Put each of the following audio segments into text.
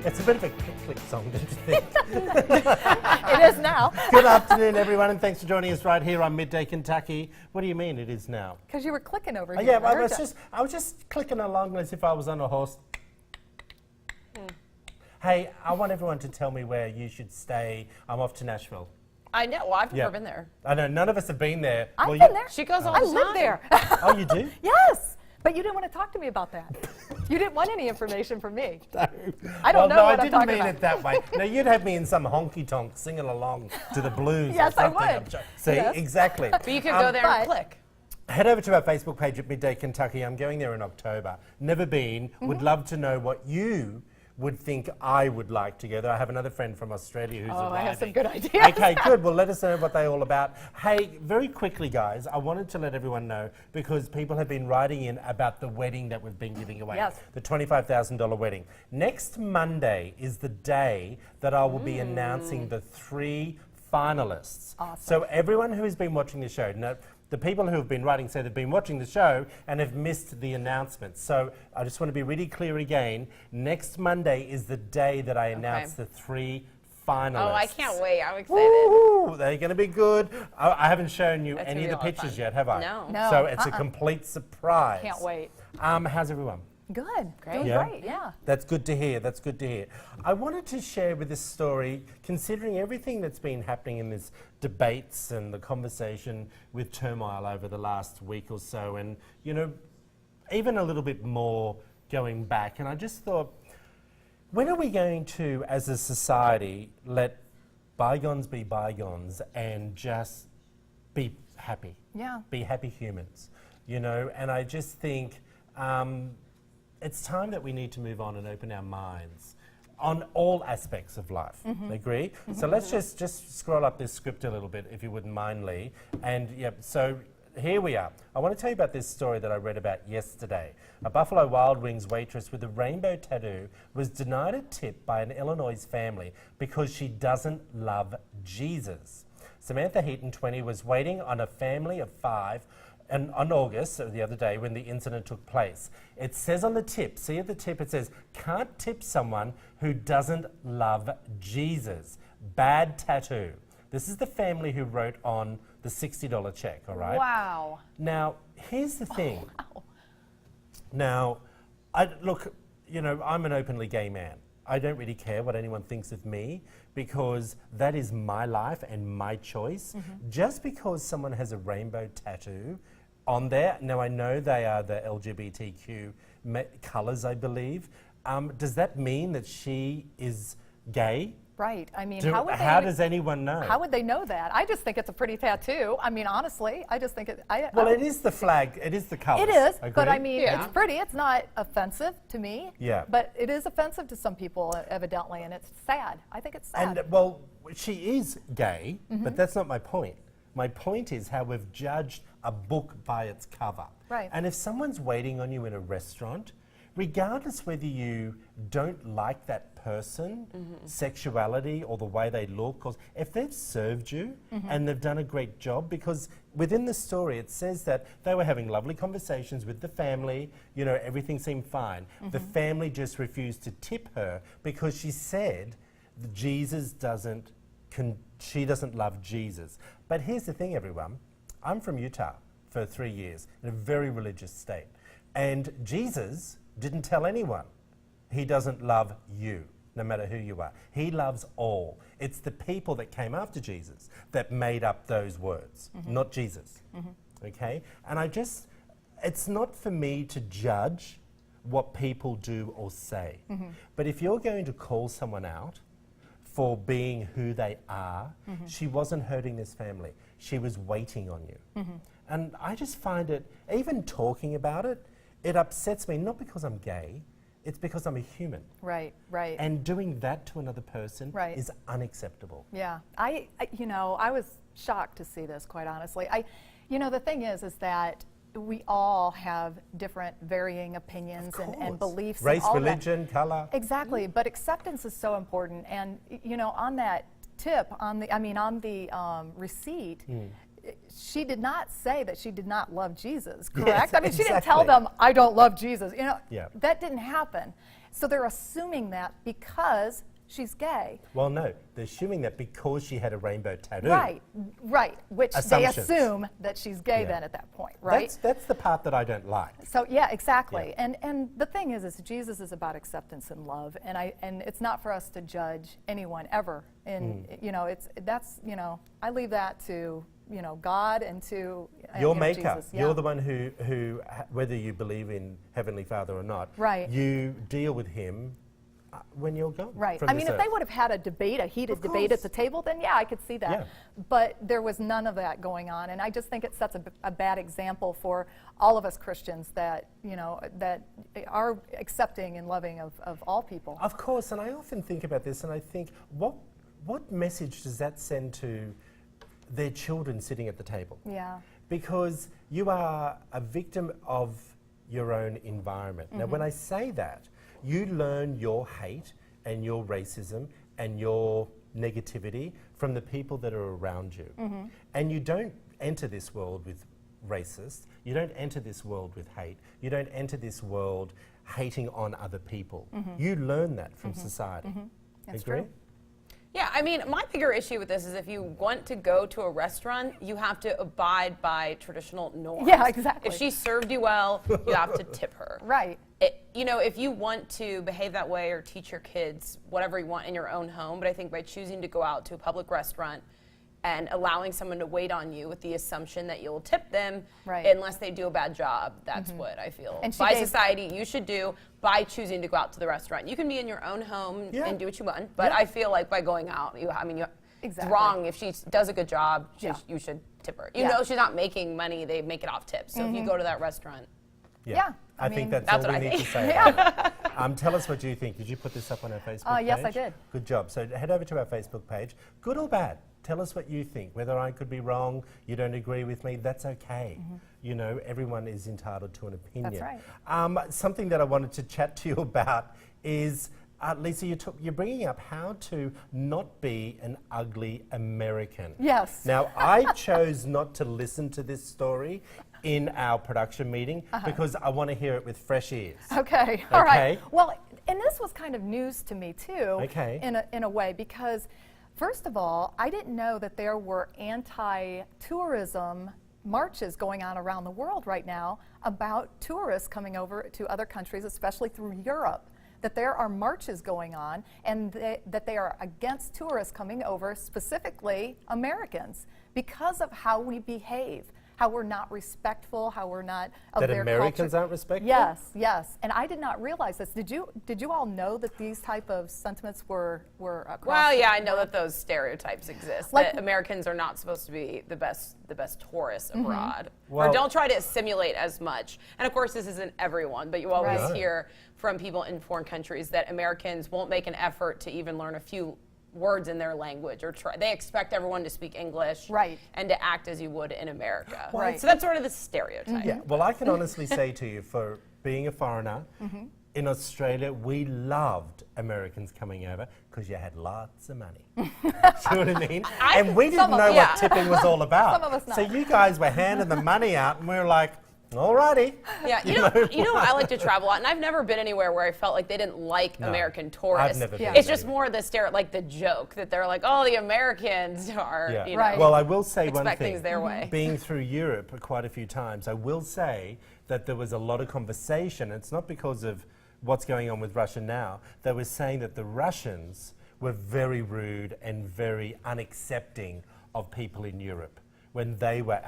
It's a bit of a click song, don't you think? It is now. Good afternoon, everyone, and thanks for joining us right here on Midday, Kentucky. What do you mean it is now? Because you were clicking over Oh, here. yeah, I was just clicking along as if I was on a horse. Hey, I want everyone to tell me where you should stay. I'm off to Nashville. I know. Well, I've never been there. I know, none of us have been there. I've been there. She goes all I the live time. there. Oh, you do? Yes. But you didn't want to talk to me about that. You didn't want any information from me. No. I don't know no, what I I'm didn't talking mean about. it that way. No, you'd have me in some honky-tonk singing along to the blues Yes, or I something. would. See, Yes. exactly. But you could go there and but- click. Head over to our Facebook page at Midday Kentucky. I'm going there in October. Never been. Would love to know what you would think I would like to go there. I have another friend from Australia who's arriving. I have some good ideas. Okay, good. Well, let us know what they're all about. Hey, very quickly, guys, I wanted to let everyone know because people have been writing in about the wedding that we've been giving away. Yes. The $25,000 wedding. Next Monday is the day that I will be announcing the 3 finalists. Awesome. So everyone who has been watching the show, now, the people who have been writing say they've been watching the show and have missed the announcement. So I just want to be really clear again. Next Monday is the day that I announce the 3 finalists. Oh, I can't wait. I'm excited. Woo-hoo, they're going to be good. I haven't shown you That's any of gonna the be a lot of pictures fun. yet, have I? No. No. So it's a complete surprise. Can't wait. How's everyone? Good. Doing Yeah? great. Yeah. That's good to hear. That's good to hear. I wanted to share with this story, considering everything that's been happening in this debates and the conversation with turmoil over the last week or so, and even a little bit more going back. And I just thought, when are we going to, as a society, let bygones be bygones and just be happy? Yeah. Be happy humans, And I just think. It's time that we need to move on and open our minds on all aspects of life. Agree? So let's just scroll up this script a little bit, if you wouldn't mind, Lee. And so here we are. I want to tell you about this story that I read about yesterday. A Buffalo Wild Wings waitress with a rainbow tattoo was denied a tip by an Illinois family because she doesn't love Jesus. Samantha Heaton, 20, was waiting on a family of 5 and on August, so the other day, when the incident took place. It says on the tip, see at the tip, it says, can't tip someone who doesn't love Jesus. Bad tattoo. This is the family who wrote on the $60 check, all right? Wow. Now, here's the thing. Wow. Now, look, I'm an openly gay man. I don't really care what anyone thinks of me because that is my life and my choice. Just because someone has a rainbow tattoo on there, now I know they are the LGBTQ colours, I believe. Does that mean that she is gay? Right. I mean, How does anyone know? How would they know that? I just think it's a pretty tattoo. I mean, honestly, I just think it. Well, it is the flag. It is the colours. It is, Agree? but I mean, Yeah. it's pretty. It's not offensive to me. Yeah. But it is offensive to some people, evidently, and it's sad. I think it's sad. And well, she is gay, but that's not my point. My point is how we've judged a book by its cover. Right. And if someone's waiting on you in a restaurant, regardless whether you don't like that person, sexuality, or the way they look, or if they've served you and they've done a great job, because within the story it says that they were having lovely conversations with the family, everything seemed fine. The family just refused to tip her because she said she doesn't love Jesus. But here's the thing, everyone. I'm from Utah for 3 years in a very religious state. And Jesus didn't tell anyone he doesn't love you, no matter who you are. He loves all. It's the people that came after Jesus that made up those words, not Jesus. Okay? And it's not for me to judge what people do or say. But if you're going to call someone out for being who they are, she wasn't hurting this family. She was waiting on you. And I just find it, even talking about it, it upsets me, not because I'm gay, it's because I'm a human. Right, right. And doing that to another person Right. is unacceptable. Yeah, I was shocked to see this, quite honestly. The thing is that we all have different varying opinions and beliefs. Race, and all religion, colour. Exactly, but acceptance is so important. And on that tip, on the receipt, she did not say that she did not love Jesus, correct? Yes, I mean, she didn't tell exactly. them, I don't love Jesus. Yeah. That didn't happen. So they're assuming that because she's gay. Well, no, they're assuming that because she had a rainbow tattoo. Right, which Assumptions. they assume that she's gay Yeah. then at that point, right? That's the part that I don't like. So yeah, exactly. Yeah. And the thing is Jesus is about acceptance and love, and it's not for us to judge anyone ever. And you know, I leave that to God and to Your maker. Jesus. You're the one who whether you believe in Heavenly Father or not, Right. you deal with him when you're gone. Right. from I this mean, if earth. they would have had a heated Of debate course. at the table, then yeah, I could see that. Yeah. But there was none of that going on, and I just think it sets a bad example for all of us Christians that that are accepting and loving of all people. Of course, and I often think about this, and I think, what message does that send to their children sitting at the table? Yeah. Because you are a victim of your own environment. Now, when I say that, you learn your hate and your racism and your negativity from the people that are around you. And you don't enter this world with racists. You don't enter this world with hate. You don't enter this world hating on other people. You learn that from society. That's Agree? true. Yeah, I mean, my bigger issue with this is if you want to go to a restaurant, you have to abide by traditional norms. Yeah, exactly. If she served you well, you have to tip her. Right. If you want to behave that way or teach your kids whatever you want in your own home, but I think by choosing to go out to a public restaurant and allowing someone to wait on you with the assumption that you'll tip them Right. unless they do a bad job, that's what I feel And she by gave- society you should do by choosing to go out to the restaurant. You can be in your own home Yeah. and do what you want, but Yeah. I feel like by going out, it's Exactly. wrong. If she does a good job, Yeah. you should tip her. Yeah. You know she's not making money, they make it off tips. So if you go to that restaurant, Yeah, I I think mean, that's that's all what we I need to think. say about it. Tell us what you think. Did you put this up on our Facebook page? Yes, I did. Good job. So head over to our Facebook page. Good or bad, tell us what you think. Whether I could be wrong, you don't agree with me, that's okay. Everyone is entitled to an opinion. That's right. Something that I wanted to chat to you about is, Lisa, you're bringing up how to not be an ugly American. Yes. Now, I chose not to listen to this story in our production meeting because I want to hear it with fresh ears. Okay, all right. Okay. Well, and this was kind of news to me too, Okay. in a way, because first of all, I didn't know that there were anti-tourism marches going on around the world right now about tourists coming over to other countries, especially through Europe. That there are marches going on, and that they are against tourists coming over, specifically Americans, because of how we behave. How we're not respectful, how we're not of That their Americans culture. aren't respectful? Yes, and I did not realize this. Did you all know that these type of sentiments were across? well, the yeah, I know world? that those stereotypes exist. Like- That Americans are not supposed to be the best tourists abroad, Well- or don't try to simulate as much. And of course, this isn't everyone, but you always Right. hear from people in foreign countries that Americans won't make an effort to even learn a few words in their language or try. They expect everyone to speak English, Right. and to act as you would in America. Right. So that's sort of the stereotype. Yeah, well, I can honestly say to you, for being a foreigner, in Australia, we loved Americans coming over because you had lots of money. Do you know what I mean? And we didn't some of- know yeah. what tipping was all about. Some of us So not. you guys were handing the money out, and we were like, alrighty. Yeah, you know, I like to travel a lot, and I've never been anywhere where I felt like they didn't like No, American tourists. I've never Yeah. been It's just anywhere. more the joke that they're like, oh, the Americans are, Yeah. you know, Right. Well, I will say one expect thing. things their way. Being through Europe quite a few times, I will say that there was a lot of conversation. It's not because of what's going on with Russia now. They were saying that the Russians were very rude and very unaccepting of people in Europe when they were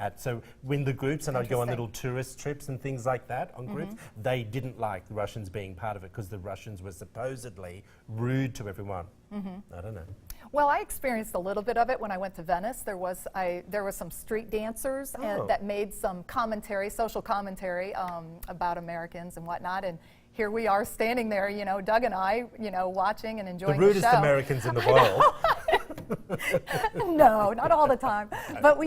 when the groups, and I'd go on Interesting. little tourist trips and things like that on groups, they didn't like the Russians being part of it because the Russians were supposedly rude to everyone. I don't know. Well, I experienced a little bit of it when I went to Venice. There was some street dancers Oh. that made some commentary, social commentary about Americans and whatnot. And here we are standing there, Doug and I, watching and The enjoying rudest the show. Americans in the world. No, not all the time. But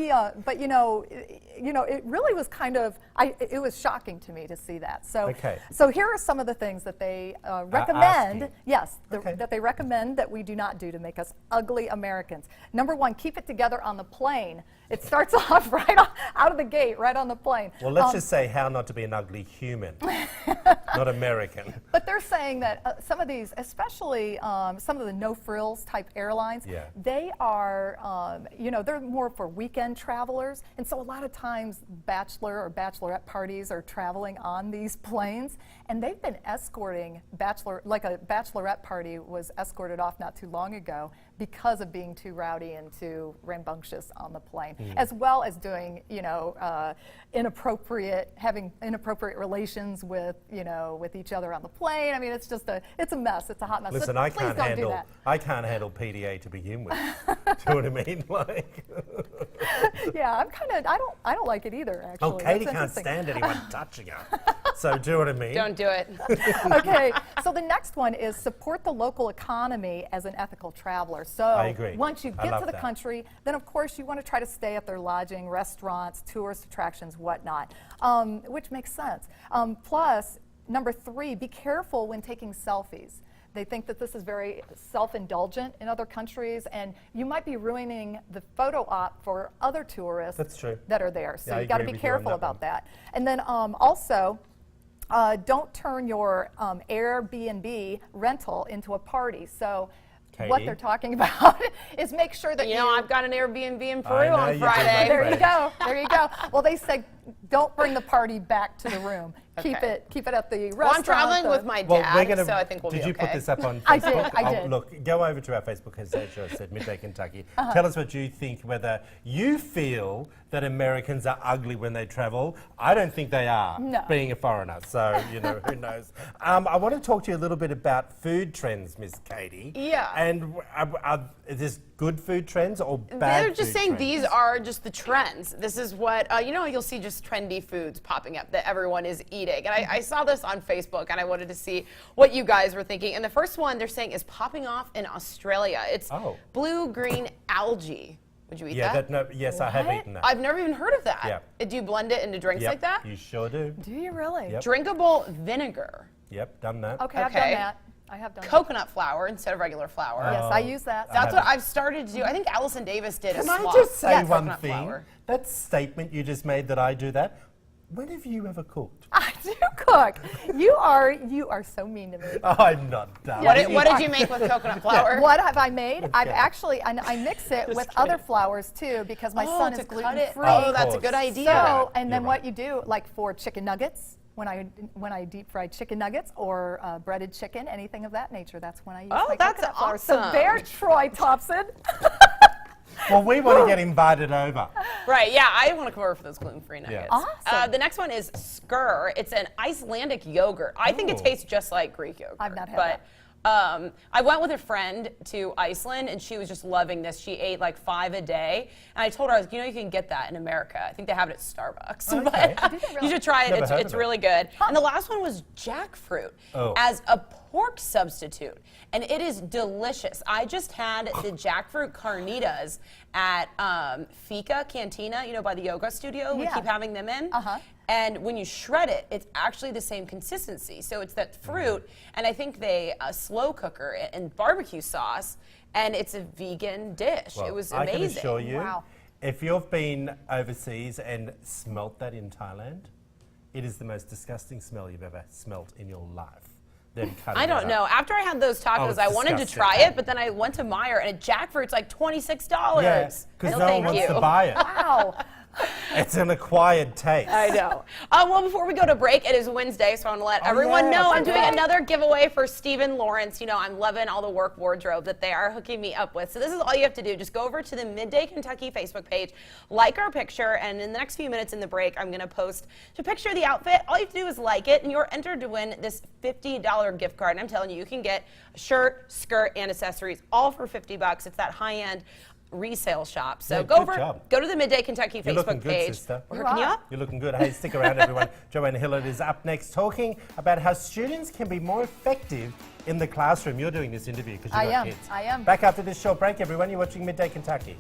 you know, it really was kind of, it was shocking to me to see that. So, Okay. so here are some of the things that they recommend. asking. Yes, Okay. that they recommend that we do not do to make us ugly Americans. Number one, keep it together on the plane. It starts off out of the gate, right on the plane. Well, let's just say how not to be an ugly human, not American. But they're saying that some of these, especially some of the no-frills type airlines, Yeah. they are, you know, they're more for weekend travelers. And so a lot of times bachelor or bachelorette parties are traveling on these planes. And they've been escorting like a bachelorette party was escorted off not too long ago because of being too rowdy and too rambunctious on the plane, as well as doing, you know, having inappropriate relations with, you know, with each other on the plane. I mean, it's just it's a mess. It's a hot mess. Listen, So I please can't don't do handle that. PDA to begin with. Do you know what I mean? Like, Yeah, I don't like it either, actually. oh, Katie That's can't interesting. stand anyone touching her. So do you know what I mean? Don't do it. Okay, so the next one is support the local economy as an ethical traveler. So I agree. once you I get love to the that. country, then of course you want to try to stay at their lodging, restaurants, tourist attractions, whatnot, which makes sense. Plus, number 3, be careful when taking selfies. They think that this is very self-indulgent in other countries, and you might be ruining the photo op for other tourists That's true. that are there. So Yeah, I you've got to agree be with you on careful that about one. that. And then also, don't turn your Airbnb rental into a party. So what Katie? they're talking about is make sure that You know, I've got an Airbnb in I Peru know on you do, Friday. there you Right. go. There you go. Well, they said don't bring the party back to the room. Okay. Keep it at the restaurant. Well, I'm traveling with my Well, dad, we're gonna. so I think we'll did be you okay. put this up on I Facebook? did, I Oh, did. look, go over to our Facebook page. It said Midday Kentucky. Uh-huh. Tell us what you think. Whether you feel that Americans are ugly when they travel. I don't think they are. No. Being a foreigner, so you know who knows. I want to talk to you a little bit about food trends, Miss Katie. Yeah. And is this good food trends or bad? They're just food saying trends? these are just the trends. This is what, you know, you'll see just trendy foods popping up that everyone is eating. And I saw this on Facebook and I wanted to see what you guys were thinking. And the first one they're saying is popping off in Australia. It's blue-green algae. Would you eat that? Yes, I have What? eaten that. I've never even heard of that. Yeah. Do you blend it into drinks Yep, like that? you sure do. Do you really? Yep. Drinkable vinegar. Yep, done that. Okay, I've done Okay. that. I have done Coconut flour instead of regular flour. that. Yes, I use that. That's what I've started to do. I think Allison Davis did a Can I swap. just say Yes. one Coconut thing? flour. That statement you just made that I do that. When have you ever cooked? I do cook. You are so mean to me. I'm not done. What did you make with coconut flour? What have I made? I've actually, I mix it with other flours too because my son to is cut it. gluten-free. Oh, that's a course. good idea. So, and then You're what right. you do, like for chicken nuggets, when I deep fry chicken nuggets or breaded chicken, anything of that nature, that's when I use Oh, my that's coconut flour. So awesome. there, Troy Thompson. Well, we want to get invited over. Right, yeah, I want to come over for those gluten-free nuggets. Awesome. The next one is skyr. It's an Icelandic yogurt. I think it Ooh. tastes just like Greek yogurt. I've not had but, I went with a friend to Iceland, and she was just loving this. She ate like 5 a day, and I told her, I was, you know, you can get that in America. I think they have it at Starbucks. Okay. But you should try it. Never heard It's of it. really good. And the last one was jackfruit Oh. as a pork substitute, and it is delicious. I just had the jackfruit carnitas at Fika Cantina, you know, by the yoga studio. We Yeah. keep having them in. Uh-huh. And when you shred it, it's actually the same consistency. So it's that fruit, and I think they slow cooker it in barbecue sauce, and it's a vegan dish. Well, it was I amazing. can assure you, Wow. if you've been overseas and smelt that in Thailand, it is the most disgusting smell you've ever smelt in your life. Them cutting I it don't up. know. After I had those tacos, it's I wanted to disgusting. try it, but then I went to Meijer, and a jackfruit's like $26. Yeah, because No, no one thank wants you. to buy it. Wow. It's an acquired taste. I know. Well, before we go to break, it is Wednesday, so I want to let everyone yeah, know I'm doing okay. another giveaway for Stephen Lawrence. You know, I'm loving all the work wardrobe that they are hooking me up with. So this is all you have to do. Just go over to the Midday Kentucky Facebook page, like our picture, and in the next few minutes in the break, I'm going to post a picture of the outfit. All you have to do is like it, and you're entered to win this $50 gift card. And I'm telling you, you can get a shirt, skirt, and accessories all for $50. It's that high-end resale shop. So Yeah, go good over, job. go to the Midday Kentucky You're looking Facebook good, page. sister. We're You hooking you are. up. You're looking good. Hey, stick around, everyone. Joanne Hillard is up next talking about how students can be more effective in the classroom. You're doing this interview because I you've got am. kids. I am. Back after this short break, everyone. You're watching Midday Kentucky.